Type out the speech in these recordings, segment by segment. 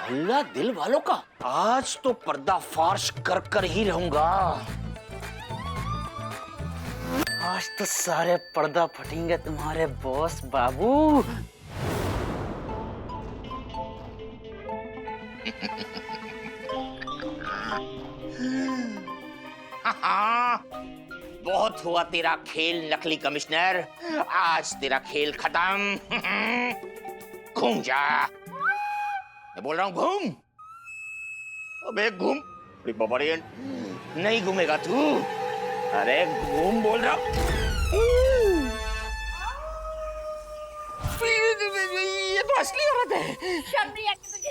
हल्ला दिल वालों का। आज तो पर्दाफाश कर कर ही रहूंगा। आज तो सारे पर्दा फटेंगे तुम्हारे बॉस बाबू। बहुत हुआ तेरा खेल नकली कमिश्नर, आज तेरा खेल खत्म। घूम जा, मैं बोल रहा हूँ घूम। अबे घूम, बबरियन नहीं घूमेगा तू। अरे घूम बोल रहा ये तो असली औरत है। शर्म नहीं आती तुझे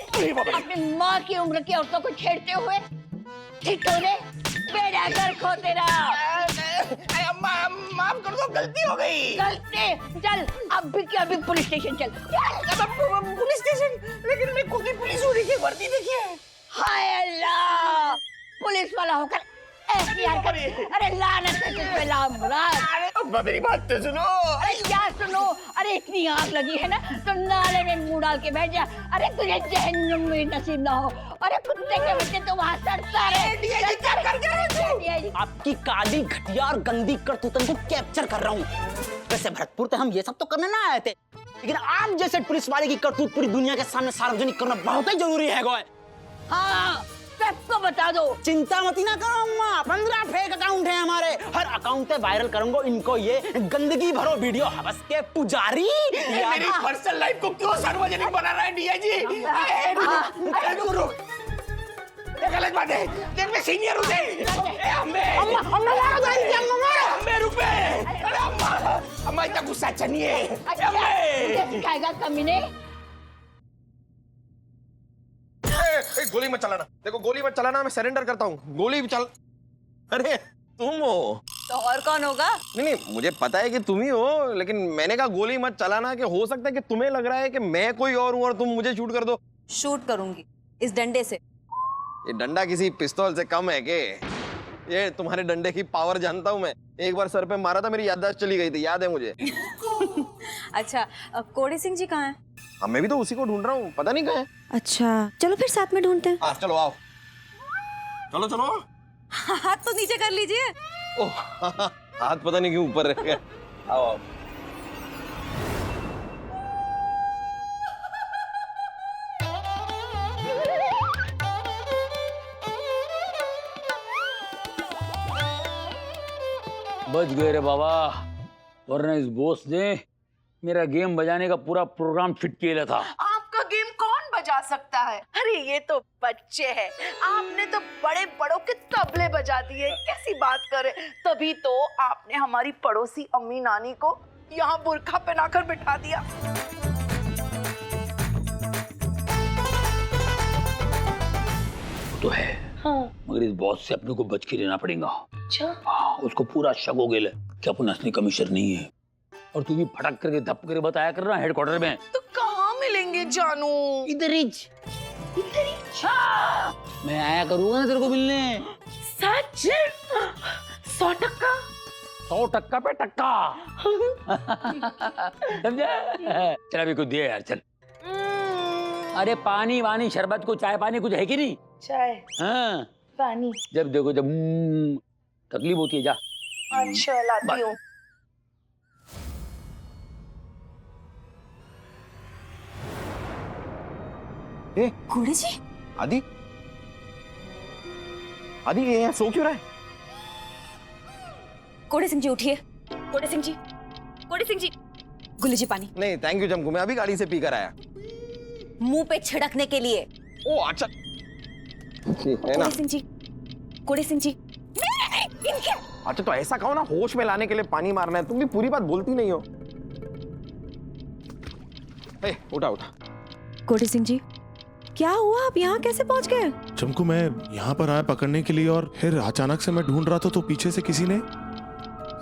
अपनी माँ की उम्र की औरतों को छेड़ते हुए? ठीक हो रे, बेड़ा गर्क हो तेरा। अरे अम्मा माफ कर दो, गलती हो गई। गलती? चल अभी के अभी पुलिस स्टेशन चल। Police station? लेकिन मैं खुद ही पुलिस होने की वर्दी देखी है। हाय अल्लाह, पुलिस वाला होकर ऐसी हरकत। अरे लानत है तुझ पे, लामराज। अरे अम्मा मेरी बात तो सुनो। अरे क्या सुनो? अरे इतनी आग लगी है ना तो नाले में मुंह डाल के बैठ जा। अरे तुझे जहन्नुम में नसीब ना हो। अरे कुत्ते के बच्चे तो वहाँ सड़ता रहे। आपकी काली घटिया और गंदी करतूतन को कैप्चर कर रहा हूँ। वैसे भरतपुर तो हम ये सब तो करने ना आए थे, लेकिन आप जैसे पुलिस वाले की करतूत पूरी दुनिया के सामने सार्वजनिक करना बहुत ही जरूरी है। हाँ, सबको बता दो। चिंता मत ना करो अम्मा, 15 फेक अकाउंट है हमारे। हर अकाउंट पे वायरल करूंगा इनको ये गंदगी भरो वीडियो। हवस के पुजारी मेरी पर्सनल लाइफ को क्यों सार्वजनिक बना रहा है डीआईजी? गलत बात है, देख मैं सीनियर हूँ। अम्मे रुपए। अरे अम्मा इतना गुस्सा अच्छा नहीं है। सिखाएगा कमीने। गोली मत चलाना, देखो गोली मत चलाना, मैं सरेंडर करता हूँ। गोली चल। अरे तुम हो तो और कौन होगा? नहीं मुझे पता है कि तुम ही हो, लेकिन मैंने कहा गोली मत चलाना कि हो सकता है कि तुम्हें लग रहा है कि मैं कोई और हूँ और तुम मुझे शूट कर दो। शूट करूंगी इस डंडे से। ये डंडा किसी पिस्तौल से कम है के? ये तुम्हारे डंडे की पावर जानता हूँ मैं। एक बार सर पे मारा था, मेरी याददाश्त चली गई थी, याद है मुझे। अच्छा, कोड़ी सिंह जी कहाँ हैं? हाँ मैं भी तो उसी को ढूंढ रहा हूँ, पता नहीं कहाँ है। अच्छा चलो फिर साथ में ढूंढते हैं। चलो आओ, चलो चलो। हाथ तो नीचे कर लीजिए। ओह हाथ पता नहीं क्यों ऊपर रह गया। आओ आओ। बच गए रे बाबा, वरना इस बॉस ने मेरा गेम बजाने का पूरा प्रोग्राम फिट किया था। आपका गेम कौन बजा सकता है? अरे ये तो बच्चे हैं, आपने तो बड़े बड़ों के तबले बजा दिए। कैसी बात करे, तभी तो आपने हमारी पड़ोसी अम्मी नानी को यहाँ बुर्खा पहनाकर बिठा दिया। तो है हाँ। मगर इस बॉस से अपने को बच के रहना पड़ेगा। अच्छा हाँ, उसको पूरा शक हो गया कि अपन असली कमिश्नर नहीं है। और तू भी फटक करके धप करके बताया कर रहा हेडक्वार्टर में। तो कहाँ मिलेंगे जानू? इधर ही। मैं आया करूंगा ना तेरे को मिलने। सच? 100%? 100% पे टक्का। समझा? चल अभी कुछ दिए यार, चल। अरे पानी वानी शरबत को चाय पानी कुछ है कि नहीं? चाय हाँ पानी जब देखो जब तकलीफ होती है जा। अच्छा लाती हूँ। कोड़ी जी, आदि आदि ये यहाँ सो क्यों रहा है? कोड़ी सिंह जी उठिए। कोड़ी सिंह जी, कोड़ी सिंह जी, गुली जी पानी। नहीं थैंक यू जमकू, मैं अभी गाड़ी से पी कर आया। मुंह पे छिड़कने के लिए। ओ अच्छा है ना। कोड़ी सिंह जी, कोड़ी सिंह जी। अच्छा तो ऐसा कहो ना, होश में लाने के लिए पानी मारना है। तुम भी पूरी बात बोलती नहीं हो। ए, उठा उठा। कोड़ी सिंह जी क्या हुआ, आप यहाँ कैसे पहुँच गए? चमकू मैं यहाँ पर आया पकड़ने के लिए और फिर अचानक से मैं ढूंढ रहा था तो पीछे से किसी ने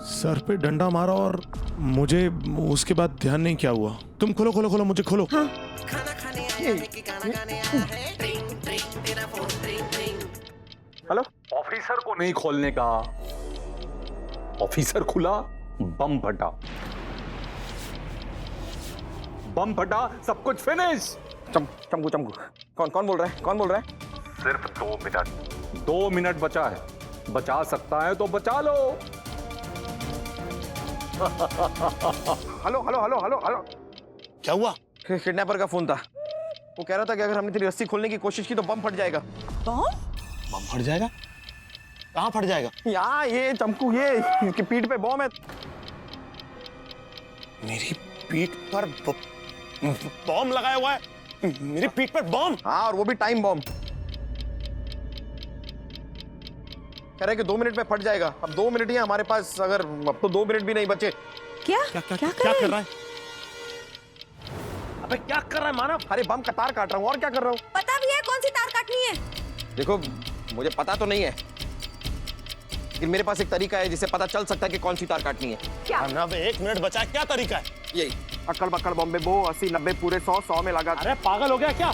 सर पे डंडा मारा और मुझे उसके बाद ध्यान नहीं क्या हुआ। तुम खोलो खोलो खोलो, मुझे खोलो। हाँ। हेलो। ऑफिसर को नहीं खोलने का, ऑफिसर खुला बम फटा। बम फटा, सब कुछ फिनिश। चमकू चमकू, कौन बोल रहा है? कौन बोल रहा है? सिर्फ 2 मिनट, 2 मिनट बचा है। बचा सकता है तो बचा लो। Hello hello hello hello hello, क्या हुआ? किडनैपर का फोन था। वो कह रहा था कि अगर हमने तेरी रस्सी खोलने की कोशिश की तो बम फट जाएगा। बम फट जाएगा? कहाँ फट जाएगा? यहाँ ये चमकू, ये इसकी पीठ पे बम है। मेरी पीठ पर बॉम्ब लगाया हुआ है? मेरी पीठ पर बॉम्ब? हाँ, और वो भी टाइम बॉम्ब। कह रहे कि 2 मिनट में फट जाएगा। अब 2 मिनट ही है हमारे पास, अगर अब तो 2 मिनट भी नहीं बचे। क्या क्या कर रहा है? अबे क्या कर रहा है मानव? अरे बम का तार काट रहा हूँ, और क्या कर रहा हूँ? पता भी है कौन सी तार काटनी है? देखो, मुझे पता तो नहीं है, लेकिन मेरे पास एक तरीका है जिससे पता चल सकता है कि कौन सी तार काटनी है। मानव 1 मिनट बचा है, क्या तरीका है? यही अक्कड़ बक्कड़ बॉम्बे बो, 80 90 पूरे 100 में लगा। अरे पागल हो गया क्या?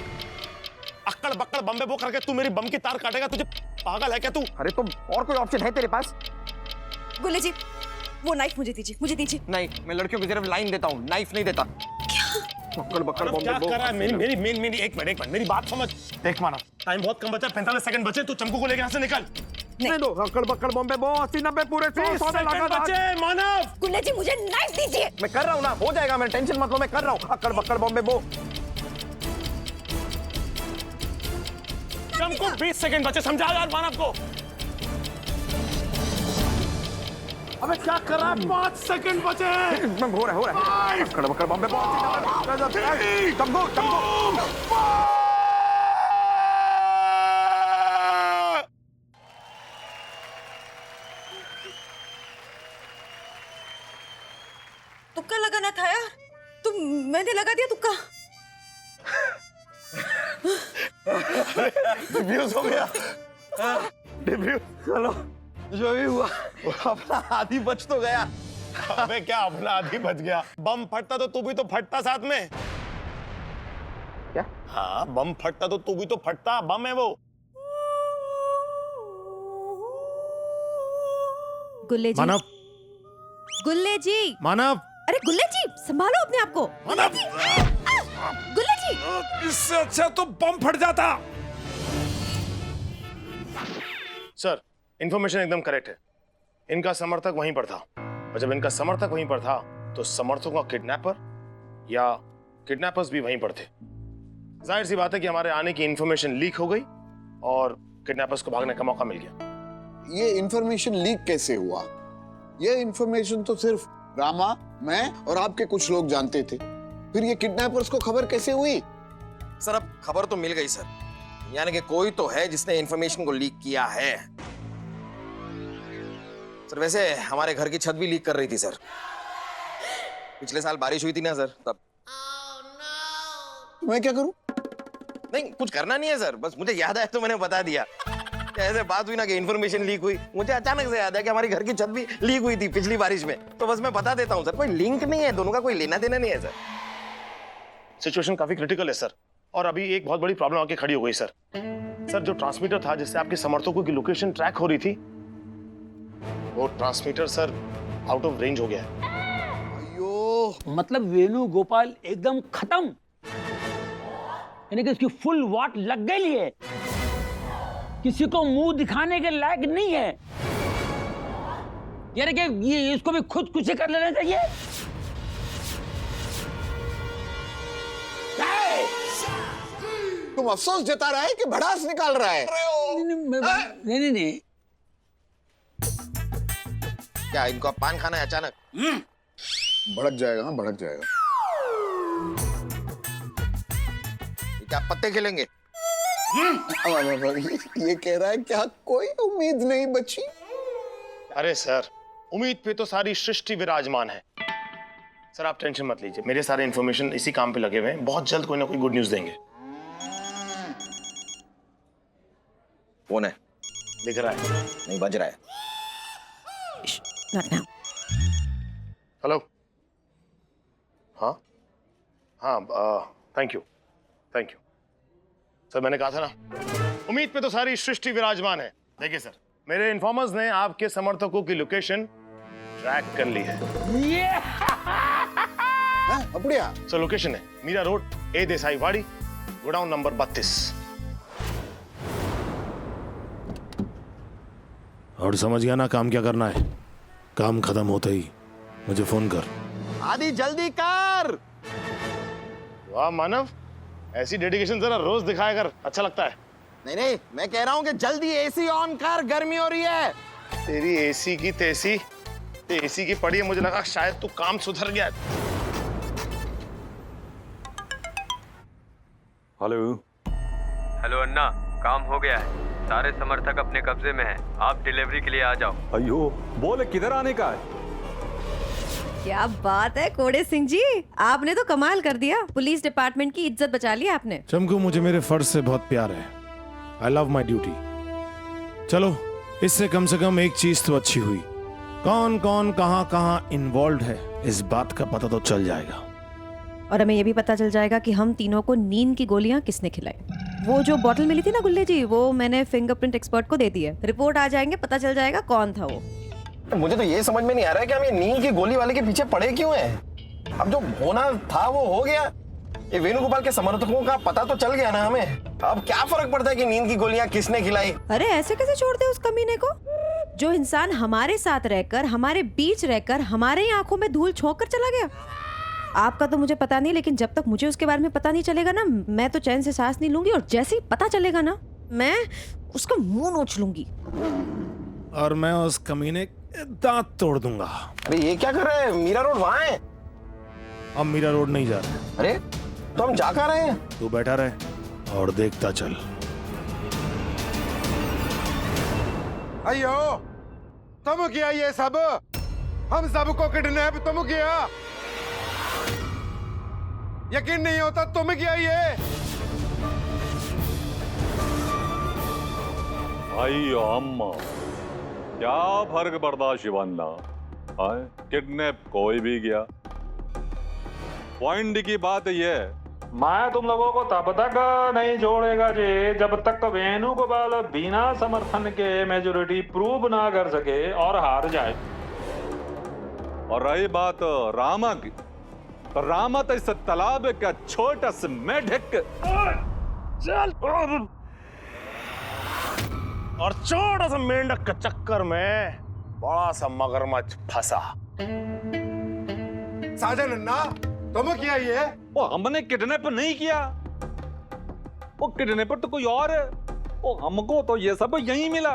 अक्कड़ बक्कड़ बम्बे बो करके तू मेरी बम की तार काटेगा? तुझे पागल है क्या तू? अरे तो और कोई ऑप्शन है तेरे पास? गुल्ले जी, वो नाइफ मुझे दीजिए, मुझे दीजिए। नहीं, मैं लड़कियों की सिर्फ लाइन देता हूँ, नाइफ नहीं देता। अक्कड़ बक्कड़ मानव, बॉम्बे क्या बो। कर रहा है? मेरी एक मिनट मेरी बात समझ। देख मानव, टाइम बहुत कम बचा, 45 सेकंड बचे। तू चमकू को लेकर यहाँ से निकल। नहीं दो, अक्कड़ बक्कड़ बॉम्बे बो, 80 90 पूरे 100 में लगा। बचे मानव। गुल्ले जी, मुझे नाइफ दीजिए। मैं कर रहा हूँ ना, हो जाएगा, मैं टेंशन मत लो, मैं कर रहा हूँ। अक्कड़ बक्कड़ बॉम्बे बो। चमकू 20 सेकंड बचे, समझा यार मानव को। अबे क्या कर रहा है? 5 सेकंड बचे हैं। हो रहा है। अक्कड़ बक्कड़ बॉम्बे बो, 80 90 चमकू। तुक्का लगाना था यार, तुम मैंने लगा दिया तुक्का। डिफ्यूज हो गया। डिफ्यूज, चलो जो भी हुआ अपना आधी बच तो गया। अबे क्या अपना आदि बच गया? बम फटता तो तू भी तो फटता साथ में। क्या? हाँ, बम फटता तो तू भी तो फटता। बम है वो। गुल्ले जी, मानव, गुल्ले जी, मानव, अरे गुल्ले जी, संभालो अपने आप को। मानव, गुल्ले जी, इससे अच्छा तो बम फट जाता। सर, इंफॉर्मेशन एकदम करेक्ट है। इनका समर्थक वहीं पर था, और जब इनका समर्थक वहीं पर था तो समर्थकों का किडनैपर या किडनैपर्स भी वहीं पर थे। जाहिर सी बात है कि हमारे आने की इंफॉर्मेशन लीक हो गई और किडनैपर्स को भागने का मौका मिल गया। ये इंफॉर्मेशन लीक कैसे हुआ? ये इंफॉर्मेशन तो सिर्फ रामा, मैं और आपके कुछ लोग जानते थे। फिर ये किडनैपर्स को खबर कैसे हुई? सर, अब खबर तो मिल गई सर, यानी कि कोई तो है जिसने इंफॉर्मेशन को लीक किया है। सर वैसे हमारे घर की छत भी लीक कर रही थी सर। पिछले साल बारिश हुई थी ना सर, तब। मैं क्या करूं? नहीं, कुछ करना नहीं है सर, बस मुझे याद आया तो मैंने बता दिया। ऐसे बात हुई ना कि इंफॉर्मेशन लीक हुई, मुझे अचानक से याद है कि हमारी घर की छत भी लीक हुई थी पिछली बारिश में, तो बस मैं बता देता हूँ सर। कोई लिंक नहीं है, दोनों का कोई लेना देना नहीं है सर। सिचुएशन काफी क्रिटिकल है सर, और अभी एक बहुत बड़ी प्रॉब्लम आके खड़ी हो गई सर। सर, जो ट्रांसमीटर था जिससे आपके समर्थकों की लोकेशन ट्रैक हो रही थी, वो transmitter sir out of range हो गया है। अयो, मतलब वेणुगोपाल एकदम खत्म, यानी कि उसकी फुल वाट लग गई है, किसी को मुंह दिखाने के लायक नहीं है, यानी कि ये इसको भी खुदकुशी कर लेना चाहिए। तुम अफसोस जता रहा है कि भड़ास निकाल रहा है? नहीं, क्या इनको अब पान खाना है अचानक? भड़क जाएगा, हाँ भड़क जाएगा। क्या पत्ते खेलेंगे? ये कह रहा है क्या कोई उम्मीद नहीं बची? अरे सर, उम्मीद पे तो सारी सृष्टि विराजमान है। सर आप टेंशन मत लीजिए, मेरे सारे इंफॉर्मेशन इसी काम पे लगे हुए हैं, बहुत जल्द कोई ना कोई गुड न्यूज देंगे। कौन है? दिख रहा है? नहीं, बज रहा है। Not now. हेलो, हाँ हाँ, थैंक यू। सर मैंने कहा था ना, उम्मीद पे तो सारी सृष्टि विराजमान है। देखिए सर, मेरे इन्फॉर्मर्स ने आपके समर्थकों की लोकेशन ट्रैक कर ली है। அப்படியா? सर लोकेशन है मीरा रोड, ए देसाई वाड़ी, गोडाउन नंबर 32। और समझ गया ना काम क्या करना है? काम खत्म होते ही मुझे फोन कर। आदि जल्दी कर। वाह मानव, ऐसी डेडिकेशन जरा रोज दिखाया कर, अच्छा लगता है। नहीं नहीं, मैं कह रहा हूँ कि जल्दी एसी ऑन कर, गर्मी हो रही है। तेरी एसी की तेसी, एसी की पड़ी है, मुझे लगा शायद तू काम सुधर गया। हेलो हेलो अन्ना, काम हो गया है, सारे समर्थक अपने कब्जे में हैं। आप डिलीवरी के लिए आ जाओ। अयो, बोले किधर आने का है? क्या बात है कोड़े सिंह जी, आपने तो कमाल कर दिया। पुलिस डिपार्टमेंट की इज्जत बचा ली आपने। चमकू, मुझे मेरे फर्ज से बहुत प्यार है। I love my duty. चलो, इससे कम से कम एक चीज तो अच्छी हुई, कौन कौन कहां कहां इन्वॉल्व है इस बात का पता तो चल जाएगा। और हमें ये भी पता चल जाएगा कि हम तीनों को नींद की गोलियां किसने खिलाई। वो जो बॉटल मिली थी ना गुल्ले जी, वो मैंने फिंगरप्रिंट एक्सपर्ट को दे दी है। रिपोर्ट आ जाएंगे, पता चल जाएगा कौन था वो। मुझे तो ये समझ में नहीं आ रहा है कि हम ये नींद की गोली वाले के पीछे पड़े क्यों हैं? अब जो होना था वो हो गया। ये वेणुगोपाल के समर्थकों का पता तो चल गया ना हमें। अब क्या फर्क पड़ता है कि नींद की गोलियां किसने खिलाई? अरे ऐसे कैसे छोड़ दे उस कमीने को? जो इंसान हमारे साथ रहकर, हमारे बीच रहकर, हमारे ही आंखों में धूल छोंक कर चला गया। आपका तो मुझे पता नहीं, लेकिन जब तक मुझे उसके बारे में पता नहीं चलेगा ना, मैं तो चैन से सांस नहीं लूंगी। और जैसे ही पता चलेगा ना, मैं उसका मुंह नोच लूंगी। और मैं उस कमीने के दांत तोड़ दूंगा। अरे ये क्या कर रहे हैं? मीरा रोड वहां है। अब मीरा रोड नहीं जा रहे। अरे तो हम जा कहाँ रहे हैं? तू बैठा रहे और देखता चल। अयो, तुम किया ये सब? हम सबको किडनैप तुम किया? यकीन नहीं होता तुम किया ये? अयो अम्मा, क्या फर्क पड़ता शिवान्ना? किडनैप कोई भी गया। पॉइंट की बात ये, मैं तुम लोगों को तब तक नहीं छोड़ेगा जी जब तक वेणुगोपाल बिना समर्थन के मेजोरिटी प्रूव ना कर सके और हार जाए। और रही बात रामा की, तो रामा तो इस तालाब का छोटा सा मेढक चल। और छोटा सा मेंढक के चक्कर में बड़ा सा मगरमच्छ फंसा। साजन अन्ना, तुम किया ये? वो हमने किडनैप नहीं किया, वो किडनैपर तो कोई और है। वो हमको तो ये सब यहीं मिला।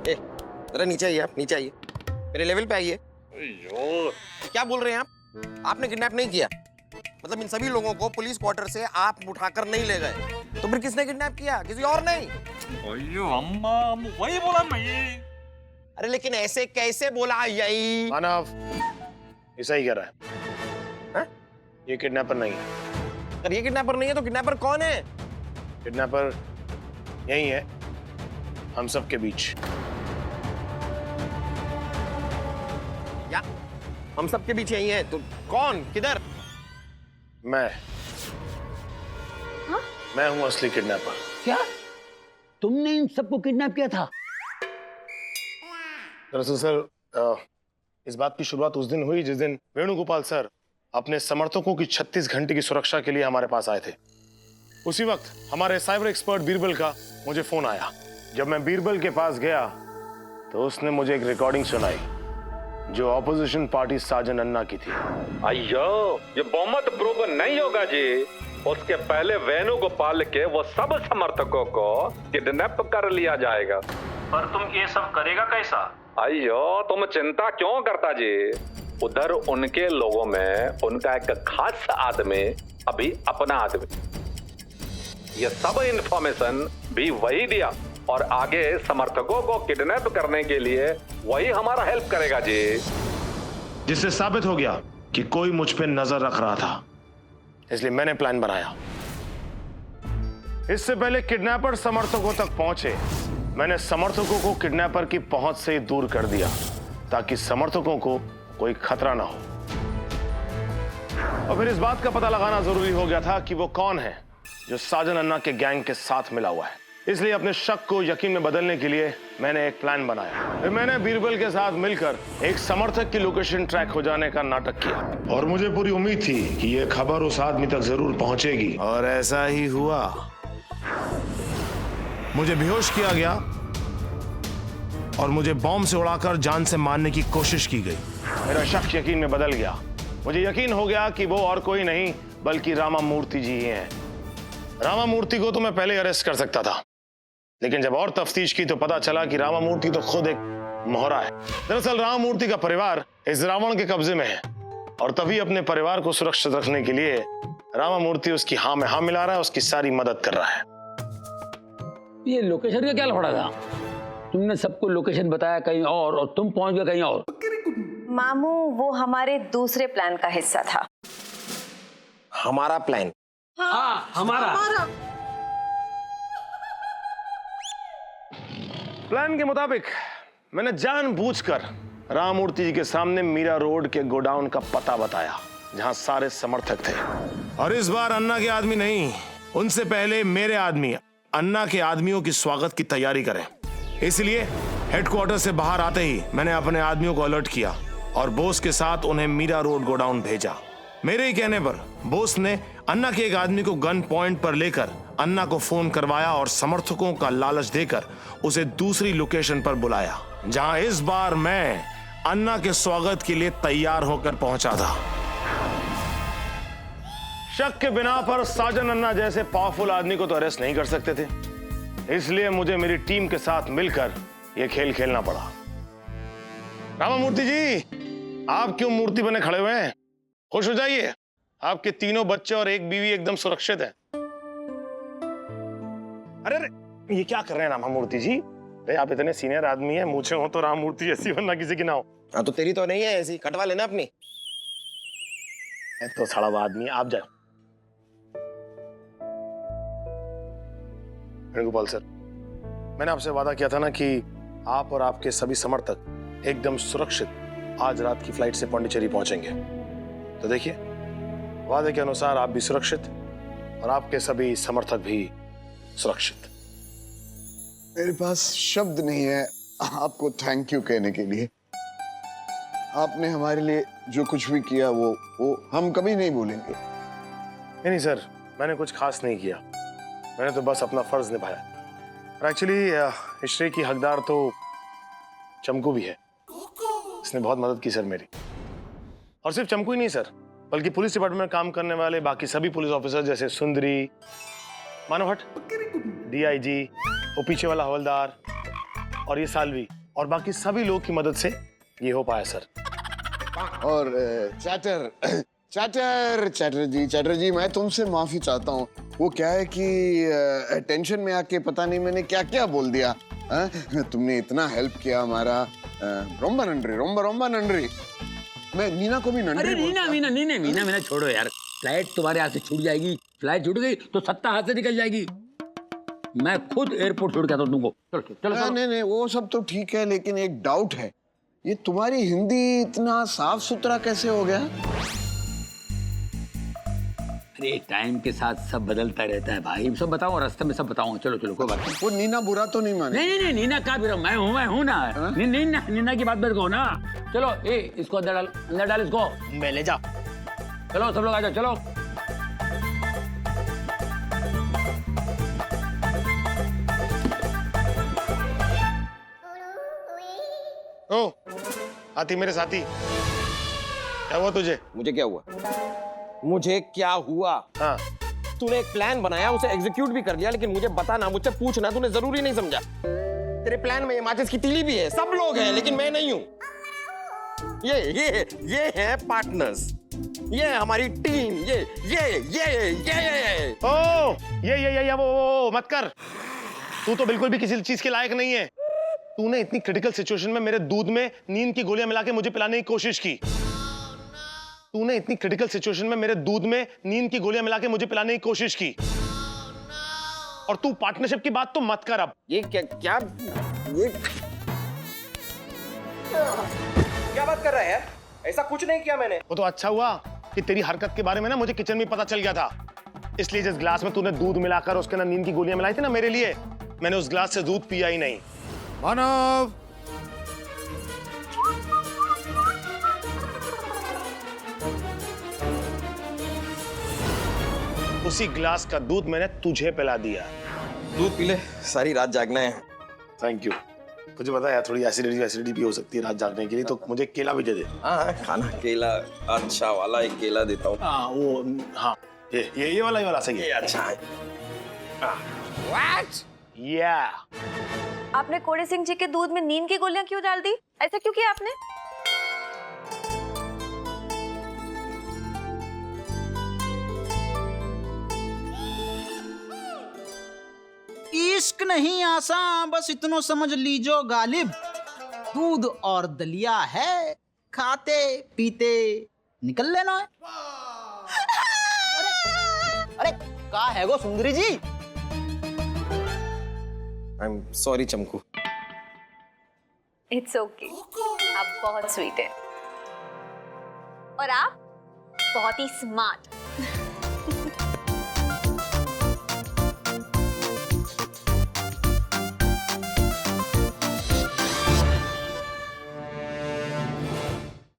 जरा नीचे आइए, आप नीचे आइए, मेरे लेवल पे आइए। क्या बोल रहे हैं आप? आपने किडनैप नहीं किया? मतलब इन सभी लोगों को पुलिस क्वार्टर से आप उठाकर नहीं ले गए, तो फिर किसने किडनैप किया? किसी और नहीं? अयो अम्मा, वही बोला मैं। अरे लेकिन ऐसे कैसे बोला? यही मानव ऐसा ही कह रहा है। ये किडनैपर नहीं है। अगर ये किडनैपर नहीं है तो किडनैपर कौन है? किडनैपर यही है, हम सब के बीच। क्या हम सब के बीच यही है? तो कौन, किधर? मैं हूं असली किडनैपर। क्या तुमने इन सबको किडनैप किया था? दरअसल सर, इस बात की शुरुआत उस दिन हुई जिस दिन वेणुगोपाल सर अपने समर्थकों की 36 घंटे की सुरक्षा के लिए हमारे पास आए थे। उसी वक्त हमारे साइबर एक्सपर्ट बीरबल का मुझे फोन आया। जब मैं बीरबल के पास गया तो उसने मुझे एक रिकॉर्डिंग सुनाई जो ऑपोजिशन पार्टी साजन अन्ना की थी। अयो, ये बहुमत प्रूव नहीं होगा जी। उसके पहले वेणुगोपाल के वो सब समर्थकों को किडनैप कर लिया जाएगा। पर तुम ये सब करेगा कैसा? अयो, तुम चिंता क्यों करता जी? उधर उनके लोगों में उनका एक खास आदमी, अभी अपना आदमी, ये सब इंफॉर्मेशन भी वही दिया और आगे समर्थकों को किडनैप करने के लिए वही हमारा हेल्प करेगा जी। जिससे साबित हो गया कि कोई मुझ पे नजर रख रहा था, इसलिए मैंने प्लान बनाया। इससे पहले किडनैपर समर्थकों तक पहुंचे, मैंने समर्थकों को किडनैपर की पहुंच से दूर कर दिया ताकि समर्थकों को कोई खतरा ना हो। और फिर इस बात का पता लगाना जरूरी हो गया था कि वो कौन है जो साजन अन्ना के गैंग के साथ मिला हुआ है। इसलिए अपने शक को यकीन में बदलने के लिए मैंने एक प्लान बनाया। फिर मैंने बीरबल के साथ मिलकर एक समर्थक की लोकेशन ट्रैक हो जाने का नाटक किया और मुझे पूरी उम्मीद थी कि यह खबर उस आदमी तक जरूर पहुंचेगी, और ऐसा ही हुआ। मुझे बेहोश किया गया और मुझे बॉम्ब से उड़ाकर जान से मारने की कोशिश की गई। मेरा शक यकीन में बदल गया। मुझे यकीन हो गया कि वो और कोई नहीं बल्कि रामा मूर्ति जी ही हैं। रामा मूर्ति को तो मैं पहले अरेस्ट कर सकता था, लेकिन जब और तफ्तीश की तो पता चला कि रामा मूर्ति तो खुद एक मोहरा है। दरअसल रामा मूर्ति का परिवार इस रावण के कब्जे में है, और तभी अपने परिवार को सुरक्षित रखने के लिए रामा मूर्ति उसकी हाँ में हाँ मिला रहा है, उसकी सारी मदद कर रहा है। ये लोकेशन का क्या लफड़ा था? तुमने सबको लोकेशन बताया कहीं और तुम पहुंच गए कहीं और। मामू वो हमारे दूसरे प्लान का हिस्सा था। हमारा प्लान? हाँ, हमारा प्लान के मुताबिक मैंने जानबूझकर राममूर्ति जी के सामने मीरा रोड के गोडाउन का पता बताया जहां सारे समर्थक थे, और इस बार अन्ना के आदमी नहीं, उनसे पहले मेरे आदमी अन्ना के आदमियों की स्वागत की तैयारी करें। इसलिए हेडक्वार्टर से बाहर आते ही मैंने अपने आदमियों को अलर्ट किया और बोस के साथ उन्हें मीरा रोड गोडाउन भेजा। मेरे ही कहने पर बोस ने अन्ना के एक आदमी को गन पॉइंट पर लेकर अन्ना को फोन करवाया और समर्थकों का लालच देकर उसे दूसरी लोकेशन पर बुलाया, जहां इस बार मैं अन्ना के स्वागत के लिए तैयार होकर पहुंचा था। शक के बिना पर साजन अन्ना जैसे पावरफुल आदमी को तो अरेस्ट नहीं कर सकते थे, इसलिए मुझे मेरी टीम के साथ मिलकर यह खेल खेलना पड़ा। रामा मूर्ति जी, आप क्यों मूर्ति बने खड़े हुए हैं? खुश हो जाइए, आपके तीनों बच्चे और एक बीवी एकदम सुरक्षित हैं। अरे ये क्या कर रहे हैं रामा मूर्ति जी? अरे आप इतने सीनियर आदमी हैं, मुझे हो तो रामा मूर्ति ऐसी वरना किसी की ना हो। हाँ तो तेरी तो नहीं है ऐसी, कटवा लेना अपनी। तो सड़ा हुआ आदमी, आप जाओ। वेणुगोपाल सर, मैंने आपसे वादा किया था ना कि आप और आपके सभी समर्थक एकदम सुरक्षित आज रात की फ्लाइट से पांडिचेरी पहुंचेंगे। तो देखिए, वादे के अनुसार आप भी सुरक्षित और आपके सभी समर्थक भी सुरक्षित। मेरे पास शब्द नहीं है आपको थैंक यू कहने के लिए। आपने हमारे लिए जो कुछ भी किया वो हम कभी नहीं भूलेंगे। नहीं सर, मैंने कुछ खास नहीं किया, मैंने तो बस अपना फर्ज निभाया। और एक्चुअली इस श्रेय की हकदार तो चमकू भी है, इसने बहुत मदद की सर मेरी। और सिर्फ चमकू ही नहीं सर, बल्कि पुलिस डिपार्टमेंट में काम करने वाले बाकी सभी पुलिस ऑफिसर जैसे सुंदरी, मानव भट्ट, डीआईजी, वो पीछे वाला हवलदार और ये सालवी और बाकी सभी लोग की मदद से ये हो पाया सर। और चैटर्जी, मैं तुमसे माफी चाहता हूँ। वो क्या है कि टेंशन में आके पता नहीं मैंने क्या क्या बोल दिया। तुमने इतना हेल्प किया हमारा, रोम्बा नंडरी। मैं नीना को भी नंडरी। अरे मीना छोड़ो यार, फ्लाइट तुम्हारे हाथ से छूट जाएगी। फ्लाइट छूट गई तो सत्ता हाथ से निकल जाएगी। मैं खुद एयरपोर्ट छोड़ के आता हूँ तुमको। चलो। नहीं, वो सब तो ठीक है, लेकिन एक डाउट है, ये तुम्हारी हिंदी इतना साफ सुथरा कैसे हो गया? अरे टाइम के साथ सब बदलता रहता है भाई, सब बताओ, रास्ते में सब बताऊंगा। चलो कोई बात नहीं। वो नीना बुरा तो नहीं माने? नहीं, नीना का भी मैं हूँ ना। नीना की बात मत कहो ना। चलो इसको अंदर डाल इसको। मैं ले जा। चलो सब लोग आ जाओ, चलो। ओ आती मेरे साथी, क्या हुआ तुझे? मुझे क्या हुआ? मुझे क्या हुआ? हाँ, तूने एक प्लान बनाया, उसे एग्जीक्यूट भी कर लिया, लेकिन मुझे बताना, मुझसे पूछना तूने जरूरी नहीं समझा। तेरे प्लान में ये माचिस की तीली भी है, सब लोग हैं, लेकिन मैं नहीं हूं। ये है पार्टनर्स, ये है हमारी टीम, ये ओ ये वो मत कर। तू तो बिल्कुल भी किसी चीज के लायक नहीं है। तूने इतनी क्रिटिकल सिचुएशन में मेरे दूध में नींद की गोलियां मिला के मुझे पिलाने की कोशिश की। तूने इतनी क्रिटिकल सिचुएशन में मेरे दूध में नींद की गोलियां मिला के मुझे पिलाने की कोशिश की, और तू पार्टनरशिप की बात तो मत कर अब। ये क्या बात कर रहा है यार? ऐसा कुछ नहीं किया मैंने। वो तो अच्छा हुआ कि तेरी हरकत के बारे में ना मुझे किचन में पता चल गया था, इसलिए जिस गिलास में तूने दूध मिलाकर उसके अंदर नींद की गोलियां मिलाई थी ना मेरे लिए, मैंने उस ग्लास से दूध पिया ही नहीं। मानव, उसी ग्लास का दूध मैंने तुझे पिला दिया। दूध पी ले, सारी रात जागना है। Thank you. मुझे पता है थोड़ी एसिडिटी भी हो सकती है रात जागने के लिए, तो मुझे केला भी दे दे। हाँ खाना, केला अच्छा वाला एक केला देता हूँ। हाँ वो, हाँ ये वाला सही है। ये अच्छा है। What? या आपने कोड़े सिंह जी के दूध में नींद की गोलियां क्यों डाल दी? ऐसा क्यों किया आपने? इश्क नहीं आसान, बस इतनो समझ लीजो गालिब, दूध और दलिया है, खाते पीते निकल लेना है। अरे का है गो Sundari ji? I am sorry Chamku. It's okay, आप बहुत स्वीट है और आप बहुत ही स्मार्ट।